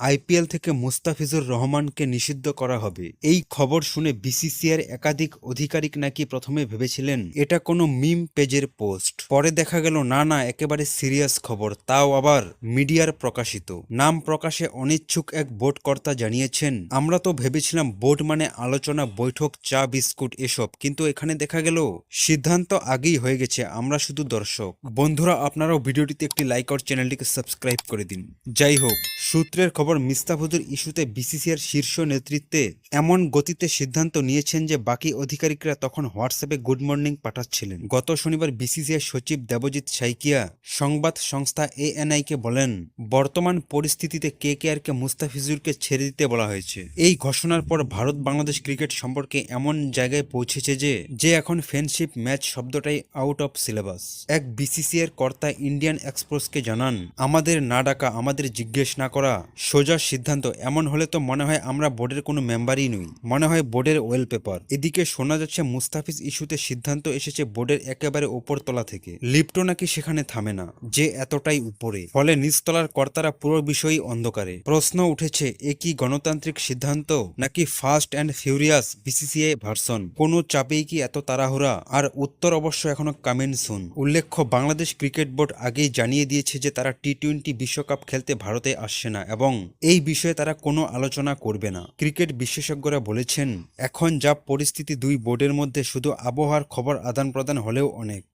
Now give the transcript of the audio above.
IPL থেকে মুস্তাফিজুর রহমানকে নিষিদ্ধ করা হবে। এই খবর শুনে বিসিসিআইয়ের একাধিক আধিকারিক নাকি প্রথমে ভেবেছিলেন এটা কোনো মিম পেজের পোস্ট। পরে দেখা গেল না, একেবারে সিরিয়াস খবর, তাও আবার মিডিয়ার প্রকাশিত। নাম প্রকাশে অনিচ্ছুক এক বোর্ড কর্তা জানিয়েছেন, আমরা তো ভেবেছিলাম বোর্ড মানে আলোচনা, বৈঠক, চা বিস্কুট এসব, কিন্তু এখানে দেখা গেল সিদ্ধান্ত আগেই হয়ে গেছে, আমরা শুধু দর্শক। বন্ধুরা, আপনারাও ভিডিওটিতে একটি লাইক আর চ্যানেলটিকে সাবস্ক্রাইব করে দিন। যাই হোক, সূত্রের খবর, মুস্তাফিজুর ইস্যুতে বিসিসিআইয়ের শীর্ষ নেতৃত্বে এমন গতিতে সিদ্ধান্ত নিয়েছেন যে বাকি আধিকারিকরা তখন হোয়াটসঅ্যাপে গুড মর্নিং পাঠাচ্ছিলেন। গত শনিবার বিসিসিআই সচিব দেবজিৎ সাইকিয়া সংবাদ সংস্থা এএনআইকে বলেন, বর্তমান পরিস্থিতিতে কেকেআরকে মুস্তাফিজুরকে ছেড়ে দিতে বলা হয়েছে। এই ঘোষণার পর ভারত বাংলাদেশ ক্রিকেট সম্পর্কে এমন জায়গায় পৌঁছেছে যে এখন ফ্রেন্ডশিপ ম্যাচ শব্দটাই আউট অফ সিলেবাস। এক বিসিসিআইয়ের কর্তা ইন্ডিয়ান এক্সপ্রেসকে জানান, আমাদের না ডাকা, আমাদের জিজ্ঞেস না করা সোজা সিদ্ধান্ত। এমন হলে তো মনে হয় আমরা বোর্ডের কোনো মেম্বারই নই, মনে হয় বোর্ডের ওয়েলপেপার। এদিকে শোনা যাচ্ছে মুস্তাফিজ ইস্যুতে সিদ্ধান্ত এসেছে বোর্ডের একেবারে উপরতলা থেকে। লিফটও নাকি সেখানে থামে না, যে এতটাই উপরে, ফলে নিচতলার কর্তারা পুরো বিষয়ই অন্ধকারে। প্রশ্ন উঠেছে, এ কি গণতান্ত্রিক সিদ্ধান্ত নাকি fast and furious BCCI version? কোনো চাপেই কি এত তাড়াহুড়া? আর উত্তর অবশ্য এখনো কামিং সুন। উল্লেখ্য, বাংলাদেশ ক্রিকেট বোর্ড আগেই জানিয়ে দিয়েছে যে তারা টি-20 বিশ্বকাপ খেলতে ভারতে আসছে না এবং এই বিষয়ে তারা কোনো আলোচনা করবে না। ক্রিকেট বিশেষজ্ঞরা বলেছেন, এখন যা পরিস্থিতি, দুই বোর্ডের মধ্যে শুধু আবহাওয়ার খবর আদান প্রদান হলেও অনেক।